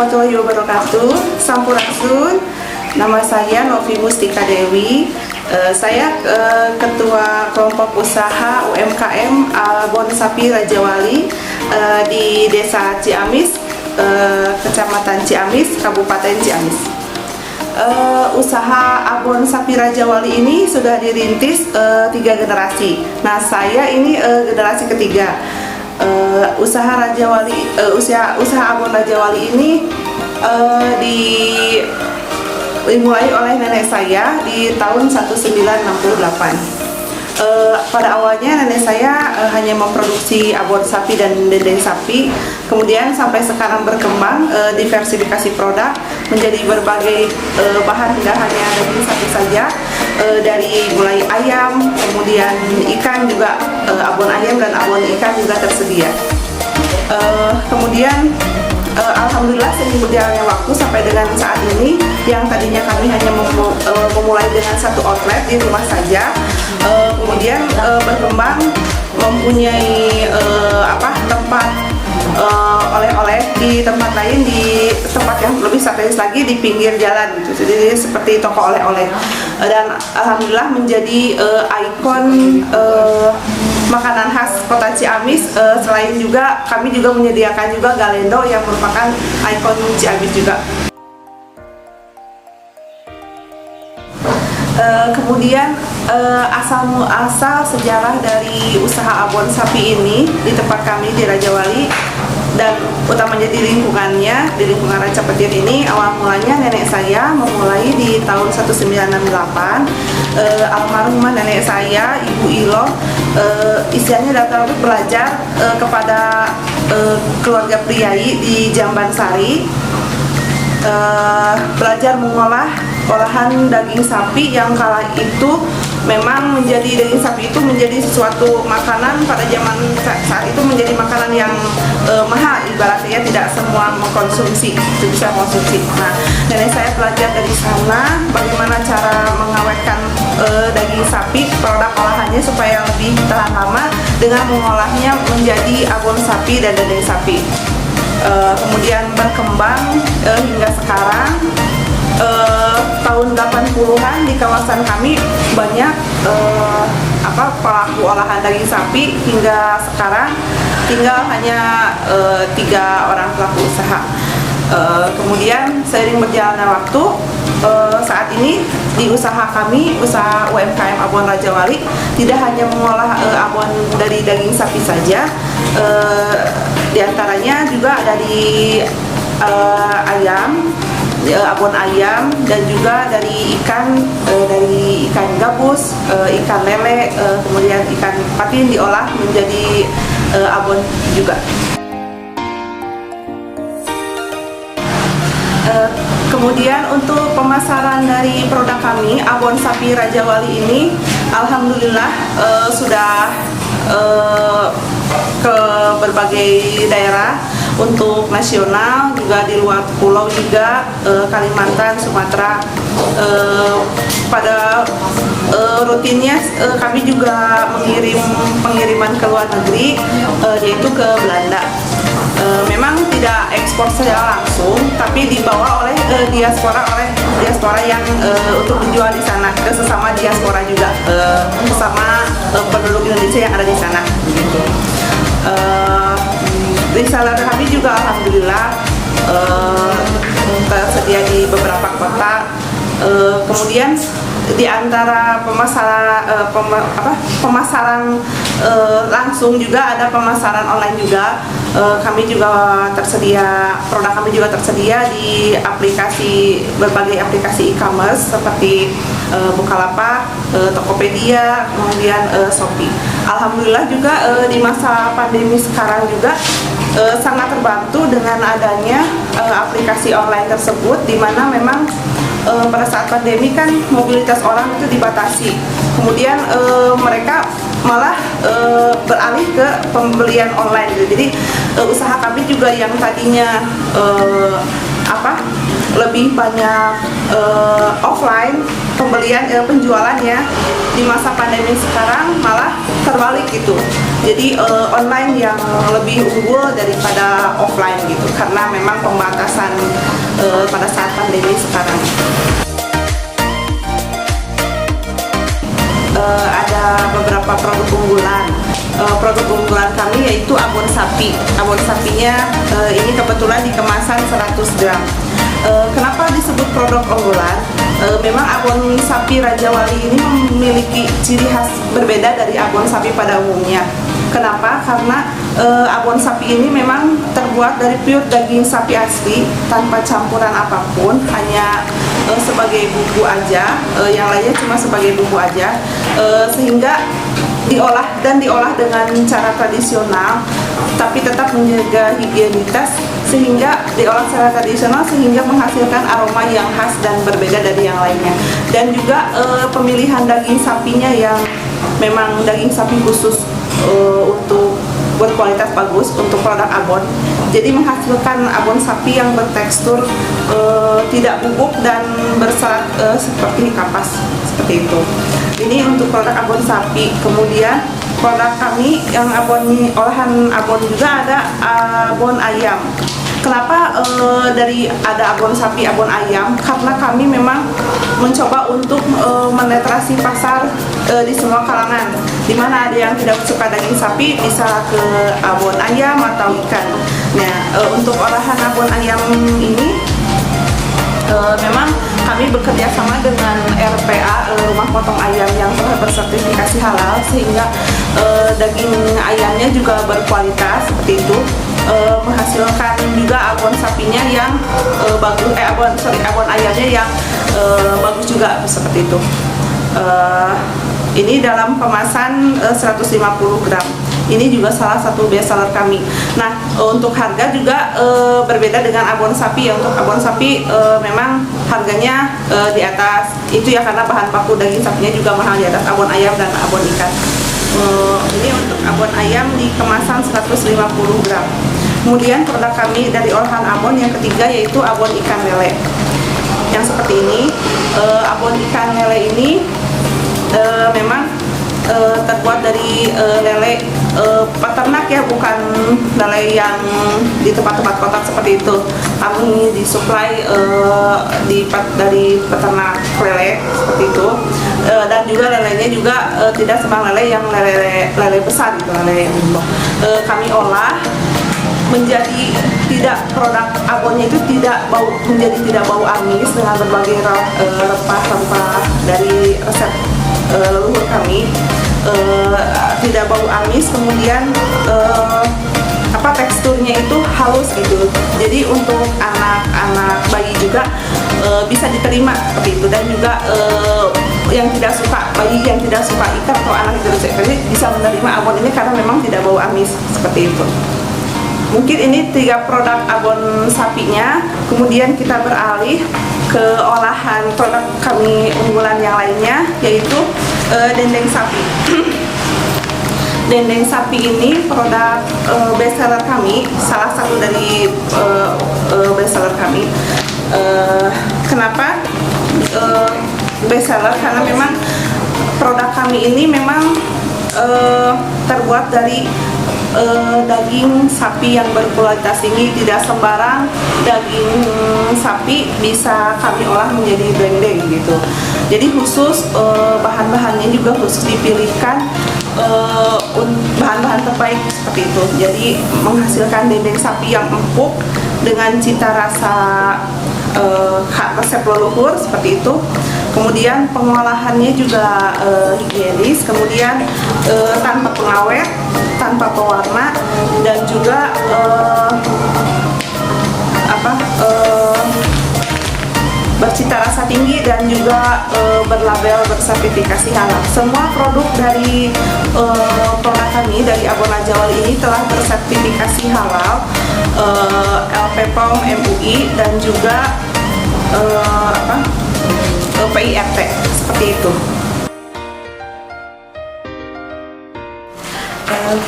warahmatullahi wabarakatuh. Sampurasun. Nama saya Novi Mustika Dewi. Saya Ketua Kelompok Usaha UMKM Abon Sapi Rajawali di Desa Ciamis, Kecamatan Ciamis, Kabupaten Ciamis. Usaha Abon Sapi Rajawali ini sudah dirintis 3 generasi. Nah, saya ini generasi ketiga. Usaha Abon Rajawali ini dimulai oleh nenek saya di tahun 1968. Pada awalnya nenek saya hanya memproduksi abon sapi dan dendeng sapi, kemudian sampai sekarang berkembang diversifikasi produk menjadi berbagai bahan, tidak hanya daging sapi saja, dari mulai ayam, kemudian ikan juga, abon ayam dan abon ikan juga tersedia. Kemudian alhamdulillah seiring berjalannya waktu sampai dengan saat ini, yang tadinya kami hanya memulai dengan 1 outlet di rumah saja, kemudian berkembang mempunyai tempat oleh-oleh di tempat lain, di tempat yang lebih strategis lagi di pinggir jalan gitu. Jadi seperti toko oleh-oleh, dan alhamdulillah menjadi ikon makanan khas kota Ciamis. Selain juga kami juga menyediakan juga galendo yang merupakan ikon Ciamis juga. Kemudian asal muasal sejarah dari usaha abon sapi ini di tempat kami di Rajawali, dan utamanya di lingkungannya, di lingkungan Ranca Petir ini, awal mulanya nenek saya memulai di tahun 1968. Almarhumah nenek saya, Ibu Ilo, istilahnya datang untuk belajar kepada keluarga priai di Jambansari, belajar mengolah olahan daging sapi yang kala itu memang menjadi, daging sapi itu menjadi sesuatu makanan pada zaman saat itu, menjadi makanan yang mahal, ibaratnya tidak semua mengkonsumsi, itu bisa mengkonsumsi. Nah, nenek saya belajar dari sana bagaimana cara mengawetkan daging sapi, produk olahannya supaya lebih tahan lama dengan mengolahnya menjadi abon sapi dan dendeng sapi. Kemudian berkembang hingga sekarang. Tahun 80-an di kawasan kami banyak pelaku olahan daging sapi, hingga sekarang tinggal hanya 3 orang pelaku usaha. Kemudian seiring berjalannya waktu, saat ini di usaha kami, usaha UMKM Abon Rajawali, tidak hanya mengolah abon dari daging sapi saja, diantaranya juga ada di ayam, abon ayam, dan juga dari ikan gabus, ikan lele, kemudian ikan patin diolah menjadi abon juga. Kemudian untuk pemasaran dari produk kami, abon sapi Rajawali ini, alhamdulillah sudah ke berbagai daerah, untuk nasional juga, di luar pulau juga, Kalimantan, Sumatera. Pada rutinnya kami juga mengirim pengiriman ke luar negeri, yaitu ke Belanda. Memang tidak ekspor secara langsung, tapi dibawa oleh diaspora yang untuk dijual di sana, ke sesama diaspora juga, sesama penduduk Indonesia yang ada di sana. Reseller kami juga alhamdulillah tersedia di beberapa kota. Kemudian di antara pemasaran langsung juga ada pemasaran online juga. Kami juga tersedia, produk kami juga tersedia di berbagai aplikasi e-commerce seperti Bukalapak, Tokopedia, kemudian Shopee. Alhamdulillah juga di masa pandemi sekarang juga sangat terbantu dengan adanya aplikasi online tersebut, di mana memang pada saat pandemi kan mobilitas orang itu dibatasi. Kemudian mereka malah beralih ke pembelian online gitu. Jadi usaha kami juga yang tadinya lebih banyak offline pembelian penjualannya di masa pandemi sekarang malah terbalik gitu. Jadi online yang lebih unggul daripada offline gitu, karena memang pembatasan pada saat pandemi sekarang. Ada beberapa produk unggulan. Produk unggulan kami yaitu abon sapi. Abon sapinya ini kebetulan di kemasan 100 gram. Kenapa disebut produk unggulan? Memang abon sapi Raja Wali ini memiliki ciri khas berbeda dari abon sapi pada umumnya. Kenapa? Karena abon sapi ini memang terbuat dari pure daging sapi asli tanpa campuran apapun, hanya sebagai bumbu aja, yang lainnya cuma sebagai bumbu aja, sehingga diolah dengan cara tradisional, tapi tetap menjaga higienitas, sehingga diolah secara tradisional sehingga menghasilkan aroma yang khas dan berbeda dari yang lainnya. Dan juga pemilihan daging sapinya yang memang daging sapi khusus untuk berkualitas bagus untuk produk abon. Jadi menghasilkan abon sapi yang bertekstur tidak bubuk dan berserat seperti kapas, seperti itu. Ini untuk produk abon sapi. Kemudian produk kami yang olahan abon juga ada abon ayam. Kenapa dari ada abon sapi, abon ayam? Karena kami memang mencoba untuk menetrasi pasar di semua kalangan. Dimana ada yang tidak suka daging sapi bisa ke abon ayam atau ikan. Nah, untuk olahan abon ayam ini memang kami bekerja sama dengan RPA, rumah potong ayam yang telah bersertifikasi halal, sehingga daging ayamnya juga berkualitas seperti itu. Menghasilkan juga abon sapinya yang bagus, abon ayamnya yang bagus juga seperti itu. Ini dalam kemasan 150 gram. Ini juga salah satu best seller kami. Nah, untuk harga juga berbeda dengan abon sapi. Untuk abon sapi memang harganya di atas itu ya, karena bahan baku daging sapinya juga mahal di atas abon ayam dan abon ikan. Ini untuk abon ayam di kemasan 150 gram. Kemudian produk kami dari olahan abon yang ketiga yaitu abon ikan lele. Yang seperti ini, abon ikan lele ini memang terbuat dari lele peternak ya, bukan lele yang di tempat-tempat kota seperti itu. Kami disuplai dari peternak lele seperti itu, dan juga lelenya juga tidak sembarang lele yang lele besar gitu, lele yang jumbo. Kami olah menjadi produk abonnya itu menjadi tidak bau amis dengan berbagai rempah-rempah dari resep leluhur kami, tidak bau amis. Kemudian teksturnya itu halus gitu, jadi untuk anak-anak bayi juga bisa diterima seperti itu. Dan juga bayi yang tidak suka ikan atau anak yang tidak suka ikan bisa menerima abon ini karena memang tidak bau amis seperti itu. Mungkin ini 3 produk abon sapinya. Kemudian kita beralih ke olahan produk kami unggulan yang lainnya, yaitu dendeng sapi. Dendeng sapi ini produk best seller kami, salah satu dari best seller kami. Kenapa best seller? Karena memang produk kami ini memang terbuat dari daging sapi yang berkualitas tinggi. Tidak sembarang daging sapi bisa kami olah menjadi dendeng gitu. Jadi khusus bahan-bahannya juga khusus dipilihkan bahan-bahan terbaik seperti itu. Jadi menghasilkan dendeng sapi yang empuk dengan cita rasa resep leluhur seperti itu. Kemudian pengolahannya juga higienis, kemudian tanpa pengawet, tanpa pewarna, dan juga bercita rasa tinggi, dan juga berlabel bersertifikasi halal. Semua produk dari produk kami dari Abon Raja Wali ini telah bersertifikasi halal, LPPOM MUI, dan juga PIRT seperti itu.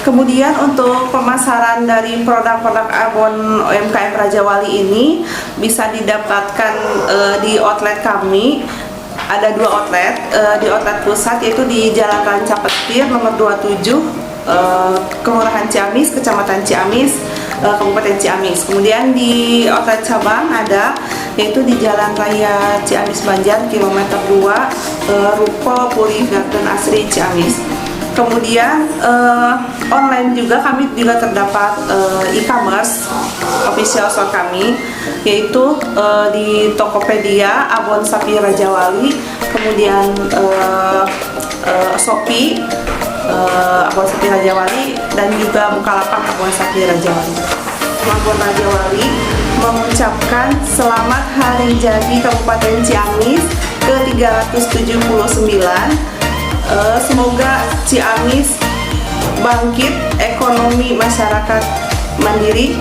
Kemudian untuk pemasaran dari produk-produk abon UMKM Raja Wali ini bisa didapatkan di outlet kami ada 2 outlet. Di outlet pusat yaitu di Jalan Ranca Petir nomor 27, Kelurahan Ciamis, Kecamatan Ciamis, Kabupaten Ciamis. Kemudian di outlet cabang ada yaitu di Jalan Raya Ciamis Banjar kilometer 2, Ruko Puri Garden Asri Ciamis. Kemudian online juga kami juga terdapat e-commerce official store kami, yaitu di Tokopedia Abon Sapi Raja Wali, kemudian Shopee Abon Sapi Raja Wali, dan juga Bukalapak Abon Sapi Raja Wali. Abon Raja Wali mengucapkan selamat hari jadi Kabupaten Ciamis ke-379. Semoga Ciamis bangkit, ekonomi masyarakat mandiri.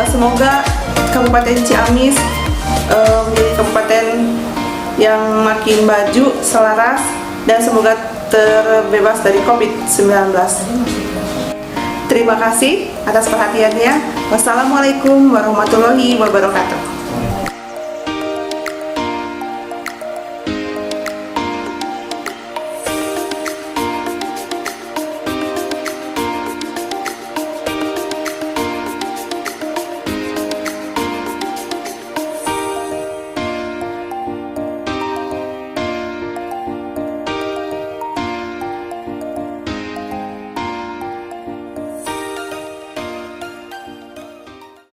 Semoga Kabupaten Ciamis menjadi kabupaten yang makin maju, selaras, dan semoga terbebas dari COVID-19. Terima kasih atas perhatiannya. Wassalamualaikum warahmatullahi wabarakatuh.